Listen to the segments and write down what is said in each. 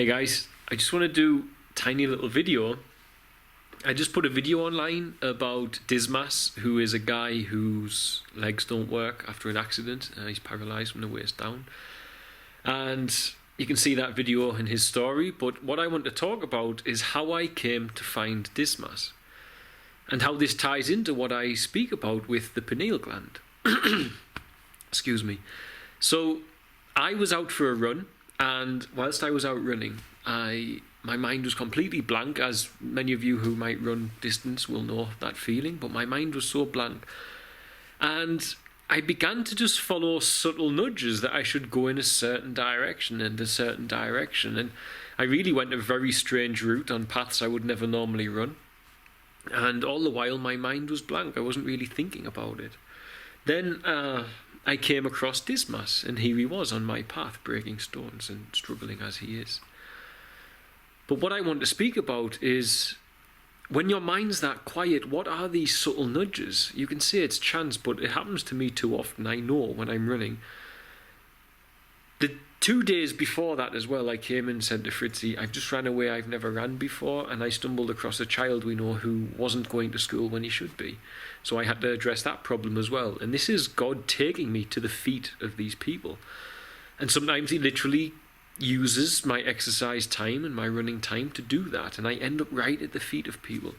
Hey guys, I just want to do a tiny little video. I just put a video online about Dismas, who is a guy whose legs don't work after an accident. He's paralysed from the waist down. And you can see that video in his story, but what I want to talk about is how I came to find Dismas and how this ties into what I speak about with the pineal gland. Excuse me. So I was out for a run, and whilst I was out running, my mind was completely blank, as many of you who might run distance will know that feeling, but my mind was so blank. And I began to just follow subtle nudges that I should go in a certain direction and a certain direction. And I really went a very strange route on paths I would never normally run. And all the while my mind was blank. I wasn't really thinking about it. Then I came across Dismas, and here he was on my path, breaking stones and struggling as he is. But what I want to speak about is, when your mind's that quiet, what are these subtle nudges? You can say it's chance, but it happens to me too often. I know when I'm running. The 2 days before that as well, I came in and said to Fritzy, I've just ran away, I've never ran before, and I stumbled across a child we know who wasn't going to school when he should be. So I had to address that problem as well. And this is God taking me to the feet of these people. And sometimes he literally uses my exercise time and my running time to do that, and I end up right at the feet of people.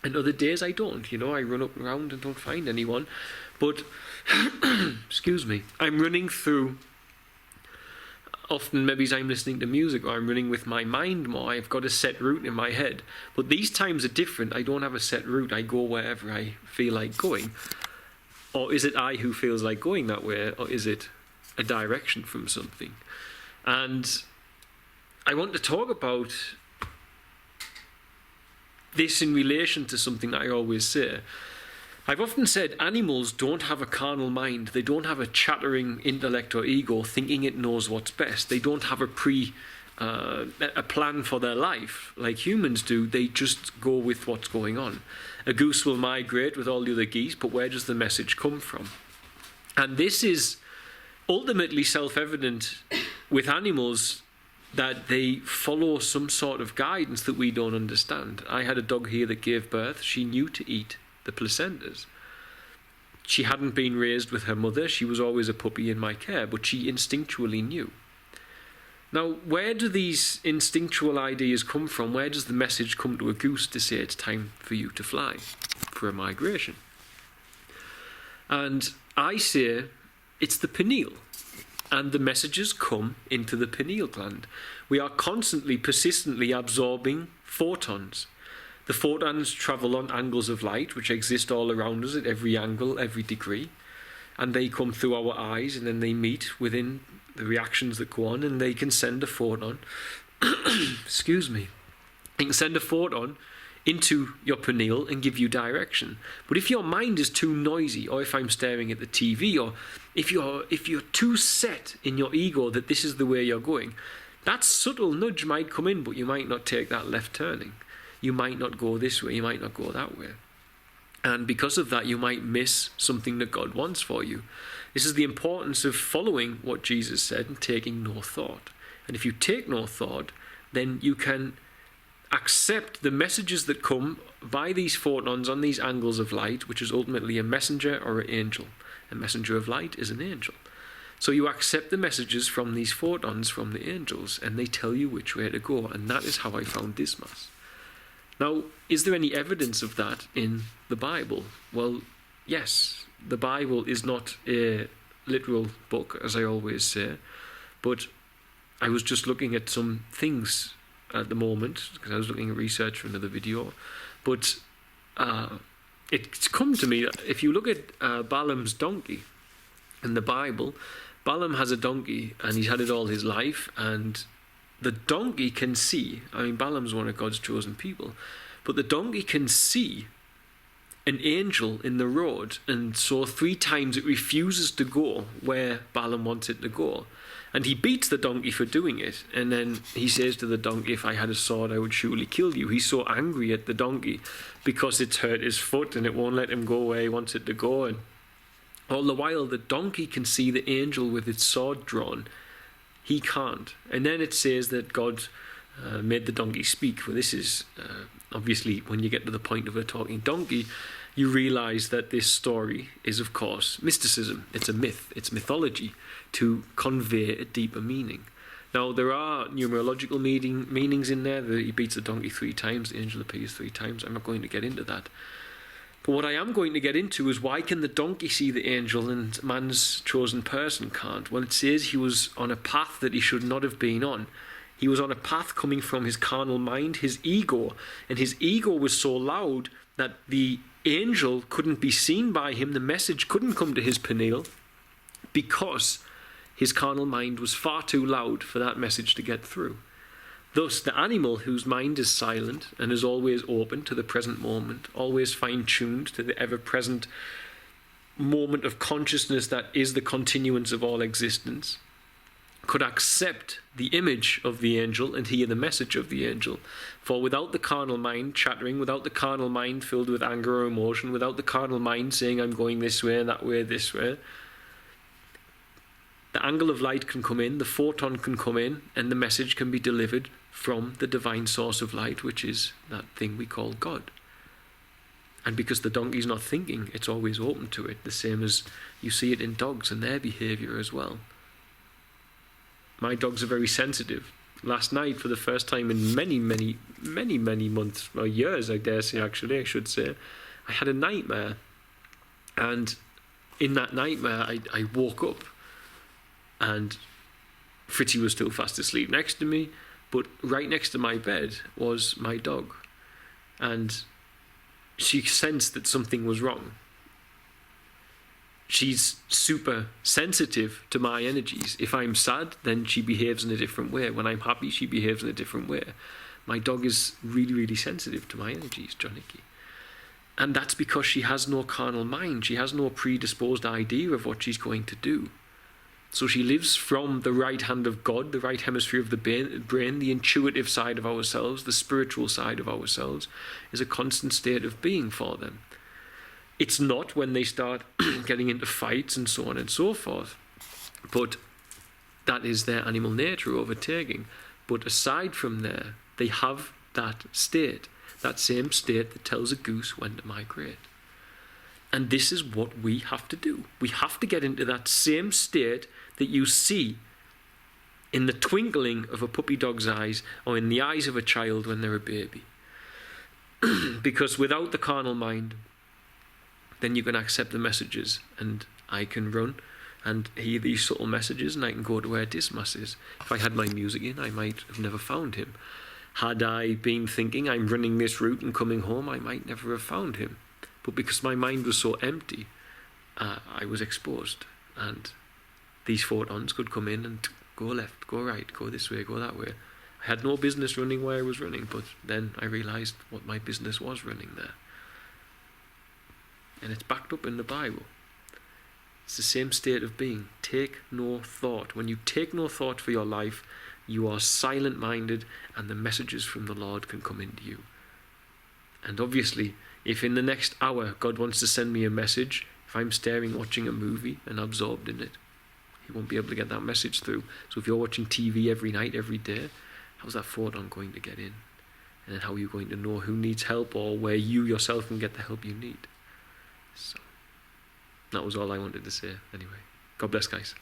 And other days I don't, I run up around and don't find anyone. But, excuse me, I'm running through, often maybe I'm listening to music, or I'm running with my mind more. I've got a set route in my head. But these times are different. I don't have a set route. I go wherever I feel like going. Or is it I who feels like going that way, or is it a direction from something? And I want to talk about this in relation to something that I always say. I've often said animals don't have a carnal mind. They don't have a chattering intellect or ego thinking it knows what's best. They don't have a plan for their life like humans do. They just go with what's going on. A goose will migrate with all the other geese, but where does the message come from? And this is ultimately self-evident with animals, that they follow some sort of guidance that we don't understand. I had a dog here that gave birth. She knew to eat the placentas. She hadn't been raised with her mother. She was always a puppy in my care, but she instinctually knew. Now, where do these instinctual ideas come from? Where does the message come to a goose to say it's time for you to fly for a migration? And I say it's the pineal. And the messages come into the pineal gland. We are constantly, persistently absorbing photons. The photons travel on angles of light, which exist all around us at every angle, every degree. And they come through our eyes, and then they meet within the reactions that go on, and they can send a photon, excuse me, they can send a photon into your pineal and give you direction. But if your mind is too noisy, or if I'm staring at the TV, or if you're too set in your ego that this is the way you're going, that subtle nudge might come in, but you might not take that left turning. You might not go this way, you might not go that way. And because of that, you might miss something that God wants for you. This is the importance of following what Jesus said and taking no thought. And if you take no thought, then you can accept the messages that come by these photons on these angles of light, which is ultimately a messenger or an angel. A messenger of light is an angel. So you accept the messages from these photons from the angels, and they tell you which way to go. And that is how I found Dismas. Now, is there any evidence of that in the Bible? Well, yes. The Bible is not a literal book, as I always say, but I was just looking at some things at the moment, because I was looking at research for another video, but it's come to me that if you look at Balaam's donkey in the Bible, Balaam has a donkey, and he's had it all his life, and the donkey can see. I mean, Balaam's one of God's chosen people, but the donkey can see an angel in the road, and so 3 times it refuses to go where Balaam wants it to go. And he beats the donkey for doing it, and then he says to the donkey, if I had a sword, I would surely kill you. He's so angry at the donkey because it's hurt his foot and it won't let him go where he wants it to go. And all the while, the donkey can see the angel with its sword drawn. He can't. And then it says that God made the donkey speak. Well, this is obviously, when you get to the point of a talking donkey, you realise that this story is, of course, mysticism. It's a myth. It's mythology to convey a deeper meaning. Now, there are numerological meanings in there. He beats the donkey 3 times, the angel appears 3 times. I'm not going to get into that. But what I am going to get into is, why can the donkey see the angel and man's chosen person can't? Well, it says he was on a path that he should not have been on. He was on a path coming from his carnal mind, his ego. And his ego was so loud that the angel couldn't be seen by him. The message couldn't come to his pineal because his carnal mind was far too loud for that message to get through. Thus, the animal, whose mind is silent and is always open to the present moment, always fine-tuned to the ever-present moment of consciousness that is the continuance of all existence, could accept the image of the angel and hear the message of the angel. For without the carnal mind chattering, without the carnal mind filled with anger or emotion, without the carnal mind saying, I'm going this way, that way, this way, the angle of light can come in, the photon can come in, and the message can be delivered from the divine source of light, which is that thing we call God. And because the donkey's not thinking, it's always open to it, the same as you see it in dogs and their behaviour as well. My dogs are very sensitive. Last night, for the first time in many months, or years, I dare say, actually, I should say, I had a nightmare. And in that nightmare, I woke up, and Fritzy was still fast asleep next to me, but right next to my bed was my dog. And she sensed that something was wrong. She's super sensitive to my energies. If I'm sad, then she behaves in a different way. When I'm happy, she behaves in a different way. My dog is really, really sensitive to my energies, Johnicky. And that's because she has no carnal mind. She has no predisposed idea of what she's going to do. So she lives from the right hand of God, the right hemisphere of the brain, the intuitive side of ourselves, the spiritual side of ourselves, is a constant state of being for them. It's not when they start getting into fights and so on and so forth. But that is their animal nature overtaking. But aside from there, they have that state, that same state that tells a goose when to migrate. And this is what we have to do. We have to get into that same state that you see in the twinkling of a puppy dog's eyes, or in the eyes of a child when they're a baby. Because without the carnal mind, then you can accept the messages, and I can run and hear these subtle messages, and I can go to where Dismas is. If I had my music in, I might have never found him. Had I been thinking I'm running this route and coming home, I might never have found him. But because my mind was so empty, I was exposed, and these photons could come in and go left, go right, go this way, go that way. I had no business running where I was running, but then I realised what my business was running there. And it's backed up in the Bible. It's the same state of being. Take no thought. When you take no thought for your life, you are silent-minded, and the messages from the Lord can come into you. And obviously, if in the next hour God wants to send me a message, if I'm staring, watching a movie and absorbed in it, He won't be able to get that message through. So if you're watching TV every night, every day, how's that photon going to get in? And then how are you going to know who needs help, or where you yourself can get the help you need? So that was all I wanted to say anyway. God bless, guys.